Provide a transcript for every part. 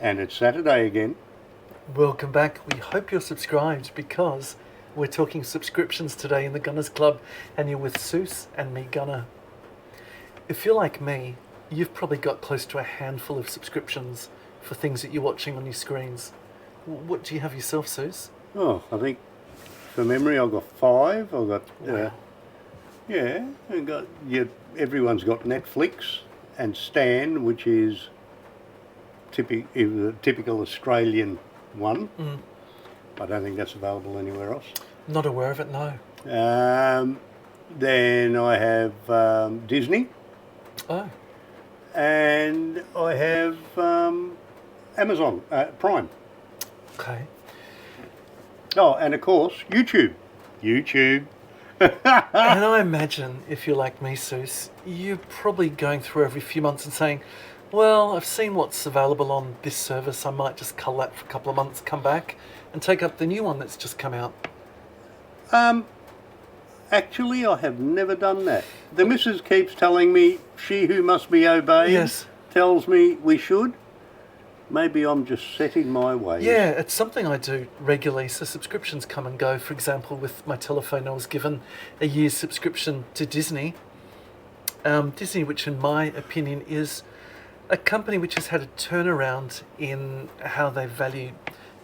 And it's Saturday again. Welcome back. We hope you're subscribed because we're talking subscriptions today in the Gunners Club, and you're with Seuss and me, Gunner. If you're like me, you've probably got close to a handful of subscriptions for things that you're watching on your screens. What do you have yourself, Seuss? Oh, I think from memory I've got 5. I've got, Wow. everyone's got Netflix and Stan, which is typical Australian one. I don't think that's available anywhere else. Not aware of it, no. Then I have Disney, Oh, and I have Amazon Prime. okay. Oh, and of course YouTube. And I imagine if you're like me, Seuss, you're probably going through every few months and saying, well, I've seen what's available on this service. I might just cull that for a couple of months, come back and take up the new one that's just come out. Actually, I have never done that. The missus keeps telling me, she who must be obeyed, Yes. tells me we should. Maybe I'm just set in my ways. Yeah, it's something I do regularly. So subscriptions come and go. For example, with my telephone, I was given a year's subscription to Disney. Disney, which in my opinion is a company which has had a turnaround in how they value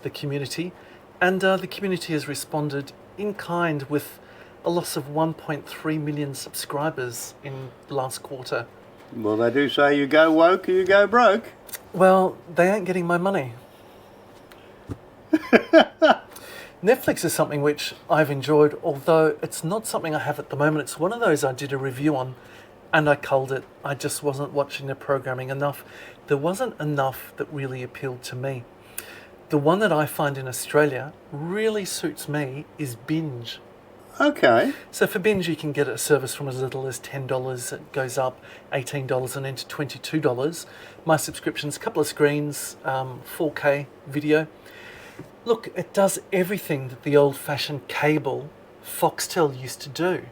the community. And the community has responded in kind with a loss of 1.3 million subscribers in the last quarter. Well, they do say you go woke or you go broke. Well, they ain't getting my money. Netflix is something which I've enjoyed, although it's not something I have at the moment. It's one of those I did a review on and I culled it. I just wasn't watching the programming enough. There wasn't enough that really appealed to me. The one that I find in Australia really suits me is Binge. Okay. So for Binge, you can get a service from as little as $10. It goes up $18 and into $22. My subscription's a couple of screens, 4K video. Look, it does everything that the old-fashioned cable Foxtel used to do.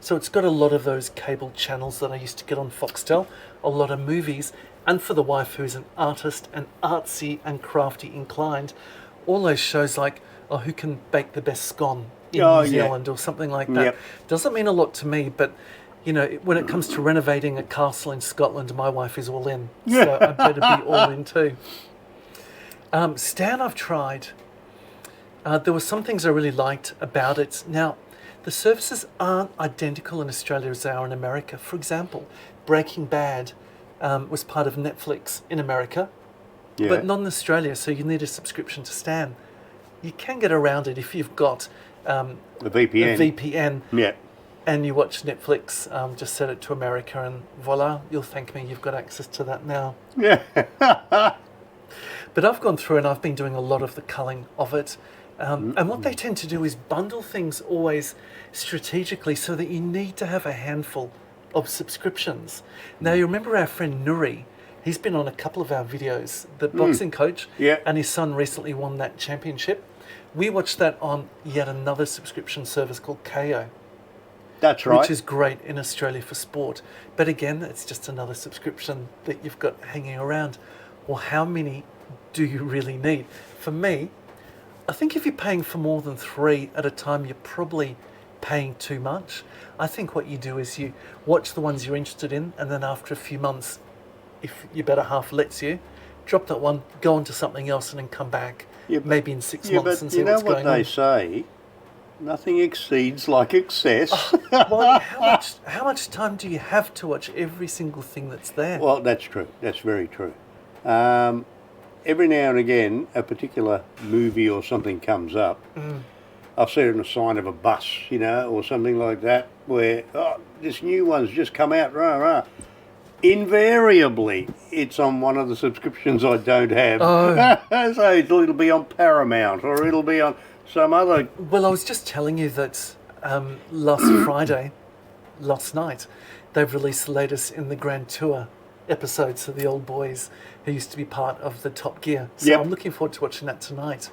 So it's got a lot of those cable channels that I used to get on Foxtel, a lot of movies, and for the wife who's an artist and artsy and crafty inclined, all those shows like Who Can Bake the Best Scone in New Zealand or something like that. Yep. Doesn't mean a lot to me, but you know, when it comes to renovating a castle in Scotland, my wife is all in. So I better be all in too. Stan I've tried. There were some things I really liked about it. Now, the services aren't identical in Australia as they are in America. For example, Breaking Bad was part of Netflix in America, but not in Australia, so you need a subscription to Stan. You can get around it if you've got the VPN. a VPN Yeah. and you watch Netflix, just set it to America and voila, you'll thank me, you've got access to that now. Yeah. But I've gone through and I've been doing a lot of the culling of it. And what they tend to do is bundle things always strategically so that you need to have a handful of subscriptions. Now, you remember our friend Nuri? He's been on a couple of our videos, the boxing coach, Yeah. and his son recently won that championship. We watched that on yet another subscription service called KO, That's right. which is great in Australia for sport. But again, it's just another subscription that you've got hanging around. Well, how many do you really need? For me, I think if you're paying for more than 3 at a time, you're probably paying too much. I think what you do is you watch the ones you're interested in, and then after a few months, if your better half lets you, drop that one, go on to something else, and then come back maybe in 6 months and see what's going on. You know what they say? Nothing exceeds like excess. Well, how much time do you have to watch every single thing that's there? Well, that's true. That's very true. Every now and again, a particular movie or something comes up. I'll see it on a sign of a bus, you know, or something like that, where, this new one's just come out, rah. Invariably, it's on one of the subscriptions I don't have. So it'll be on Paramount or it'll be on some other... Well, I was just telling you that last last night, they've released the latest in the Grand Tour episodes of the old boys who used to be part of the Top Gear. So I'm looking forward to watching that tonight.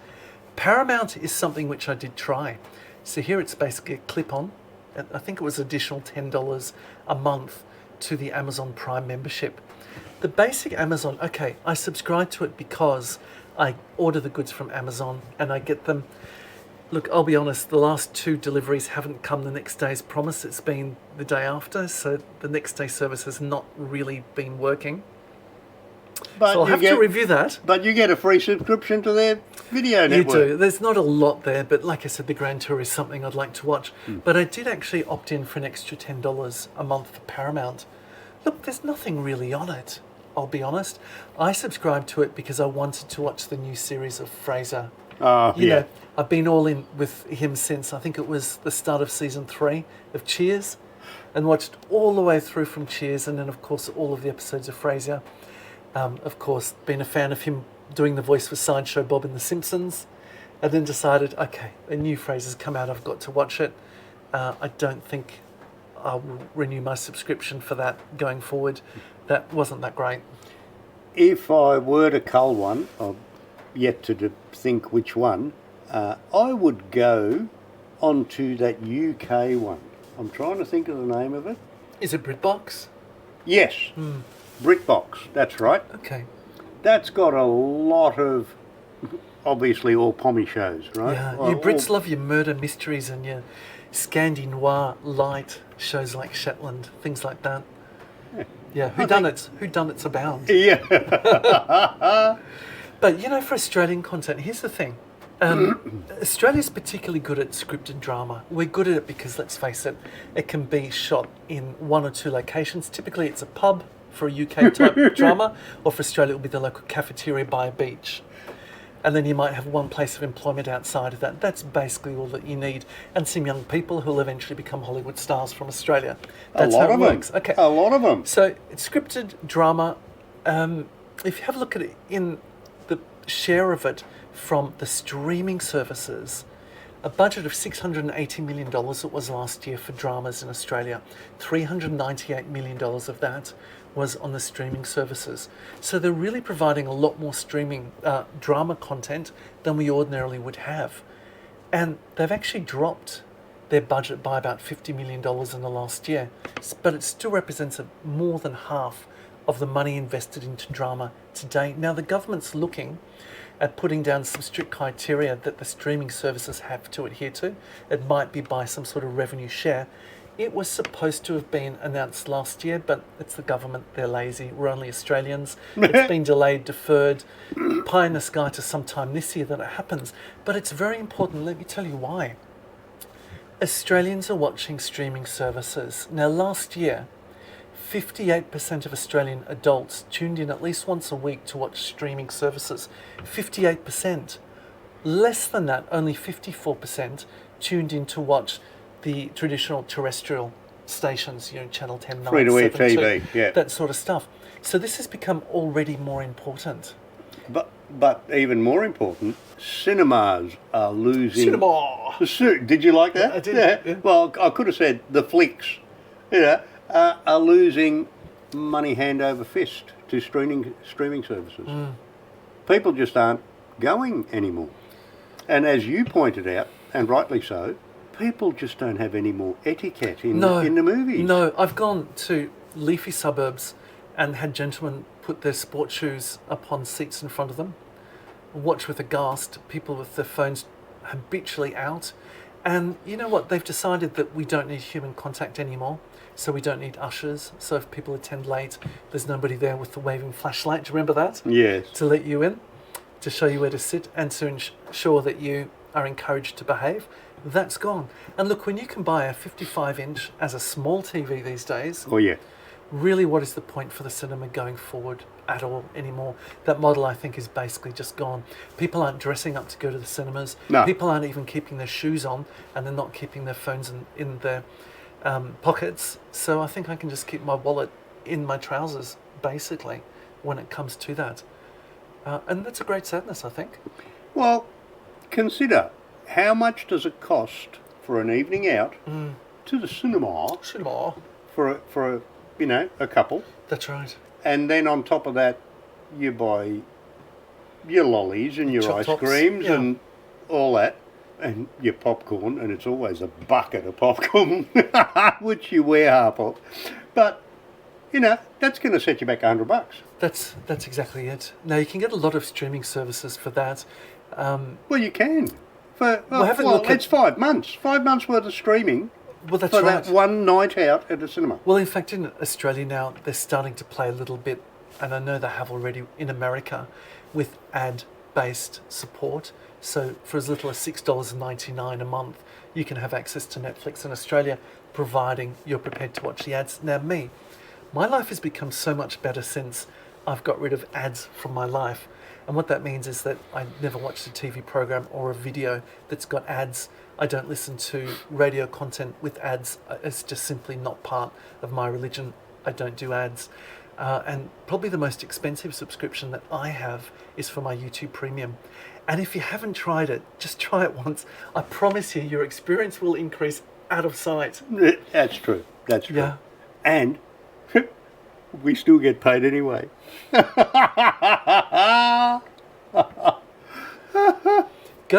Paramount is something which I did try. So here it's basically a clip-on. I think it was additional $10 a month to the Amazon Prime membership. The basic Amazon, okay, I subscribe to it because I order the goods from Amazon and I get them. Look, I'll be honest, the last 2 deliveries haven't come the next day as promised. It's been the day after, so the next day service has not really been working. But So I'll have to review that. But you get a free subscription to their video network. You do. There's not a lot there, but like I said, the Grand Tour is something I'd like to watch. But I did actually opt in for an extra $10 a month for Paramount. Look, there's nothing really on it, I'll be honest. I subscribed to it because I wanted to watch the new series of Fraser. You know, I've been all in with him since, I think it was the start of season 3 of Cheers, and watched all the way through from Cheers, and then of course all of the episodes of Fraser. Of course, been a fan of him doing the voice for Sideshow Bob in The Simpsons, and then decided, okay, a new Fraser's come out, I've got to watch it. I don't think I will renew my subscription for that going forward. That wasn't that great. If I were to cull one, I've yet to think which one, I would go onto that UK one. I'm trying to think of the name of it. Is it Britbox? Yes, Britbox, that's right. Okay. That's got a lot of, obviously, all pommy shows, right? Yeah, you Brits love your murder mysteries and your Scandi noir light shows like Shetland, things like that. Yeah, whodunits abound. Yeah. But, you know, for Australian content, here's the thing. Australia's particularly good at scripted drama. We're good at it because, let's face it, it can be shot in 1 or 2 locations. Typically, it's a pub for a UK-type drama, or for Australia, it will be the local cafeteria by a beach. And then you might have one place of employment outside of that. That's basically all that you need. And some young people who will eventually become Hollywood stars from Australia. That's how it works. Okay. A lot of them. So it's scripted drama. If you have a look at it in the share of it from the streaming services, a budget of $680 million it was last year for dramas in Australia. $398 million of that was on the streaming services. So they're really providing a lot more streaming drama content than we ordinarily would have. And they've actually dropped their budget by about $50 million in the last year. But it still represents more than half of the money invested into drama today. Now the government's looking at putting down some strict criteria that the streaming services have to adhere to. It might be by some sort of revenue share. It was supposed to have been announced last year, but it's the government, they're lazy. We're only Australians. It's been delayed, deferred, pie in the sky to sometime this year that it happens. But it's very important, let me tell you why. Australians are watching streaming services. Now last year, 58% of Australian adults tuned in at least once a week to watch streaming services. 58%. Less than that, only 54% tuned in to watch the traditional terrestrial stations, you know, Channel 10, 9, Free-to-air 7, TV, yeah. that sort of stuff. So this has become already more important. But even more important, cinemas are losing... Cinema! Did you like that? Yeah, I did. Yeah. Well, I could have said the flicks, you know, are losing money hand over fist to streaming services. People just aren't going anymore. And as you pointed out, and rightly so, people just don't have any more etiquette in the movies. No, I've gone to leafy suburbs and had gentlemen put their sports shoes upon seats in front of them, watch with aghast, people with their phones habitually out. And you know what? They've decided that we don't need human contact anymore, so we don't need ushers. So if people attend late, there's nobody there with the waving flashlight. Do you remember that? Yes. To let you in, to show you where to sit, and to ensure that you are encouraged to behave. That's gone. And look, when you can buy a 55-inch as a small TV these days, Oh, yeah. really what is the point for the cinema going forward at all anymore? That model, I think, is basically just gone. People aren't dressing up to go to the cinemas. No. People aren't even keeping their shoes on, and they're not keeping their phones in their pockets. So I think I can just keep my wallet in my trousers, basically, when it comes to that. And that's a great sadness, I think. Well, consider, how much does it cost for an evening out to the cinema for a couple? That's right. And then on top of that, you buy your lollies and your ice creams and all that, and your popcorn, and it's always a bucket of popcorn, which you wear half of. But, that's going to set you back $100. That's exactly it. Now you can get a lot of streaming services for that. Well, you can. Have a look it's at- 5 months. 5 months worth of streaming Well, that's for right. that one night out at the cinema. Well, in fact, in Australia now, they're starting to play a little bit, and I know they have already in America, with ad-based support. So for as little as $6.99 a month, you can have access to Netflix in Australia, providing you're prepared to watch the ads. Now, my life has become so much better since I've got rid of ads from my life. And what that means is that I never watch a TV program or a video that's got ads. I don't listen to radio content with ads. It's just simply not part of my religion. I don't do ads. And probably the most expensive subscription that I have is for my YouTube Premium. And if you haven't tried it, just try it once. I promise you, your experience will increase out of sight. That's true. That's true. Yeah. And we still get paid anyway. Go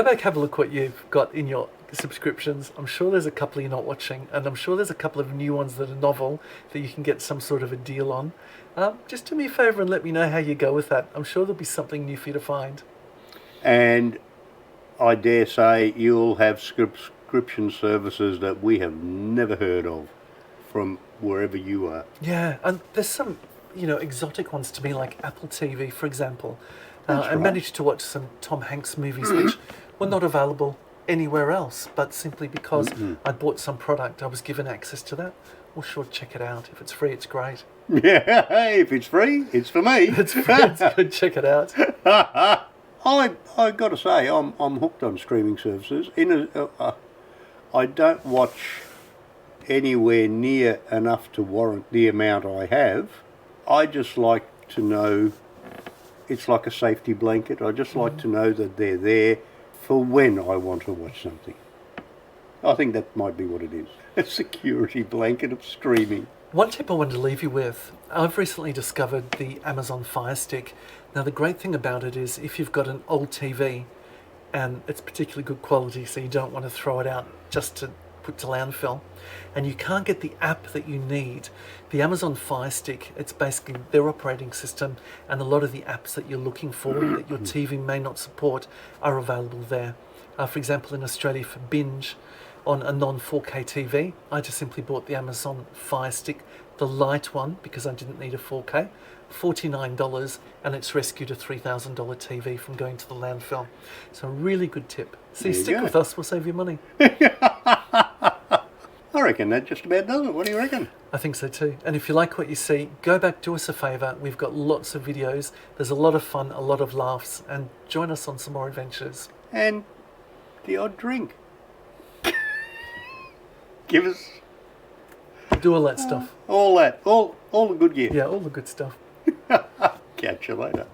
back, have a look what you've got in your subscriptions. I'm sure there's a couple you're not watching, and I'm sure there's a couple of new ones that are novel that you can get some sort of a deal on. Just do me a favour and let me know how you go with that. I'm sure there'll be something new for you to find. And I dare say you'll have subscription services that we have never heard of from wherever you are. Yeah, and there's some, exotic ones to me, like Apple TV, for example. That's I right. managed to watch some Tom Hanks movies which were not available anywhere else, but simply because I bought some product, I was given access to that. Well, sure, check it out. If it's free, it's great. Yeah, if it's free, it's for me. It's free, it's good, check it out. I got to say, I'm hooked on streaming services. I don't watch anywhere near enough to warrant the amount I have. I just like to know, it's like a safety blanket. I just like to know that they're there for when I want to watch something. I think that might be what it is. A security blanket of streaming. One tip I wanted to leave you with, I've recently discovered the Amazon Fire Stick. Now the great thing about it is if you've got an old TV and it's particularly good quality, so you don't want to throw it out just to put to landfill, and you can't get the app that you need, the Amazon Fire Stick, it's basically their operating system, and a lot of the apps that you're looking for that your TV may not support are available there. For example, in Australia for binge on a non-4K TV, I just simply bought the Amazon Fire Stick, the light one, because I didn't need a 4K, $49, and it's rescued a $3,000 TV from going to the landfill. So a really good tip. So There you stick go. with us, we'll save you money. I reckon that just about does it. What do you reckon? I think so too. And if you like what you see, go back, do us a favour. We've got lots of videos. There's a lot of fun, a lot of laughs, and join us on some more adventures. And the odd drink. Give us Do all that stuff. all that, all the good gear. Yeah, all the good stuff. Catch you later.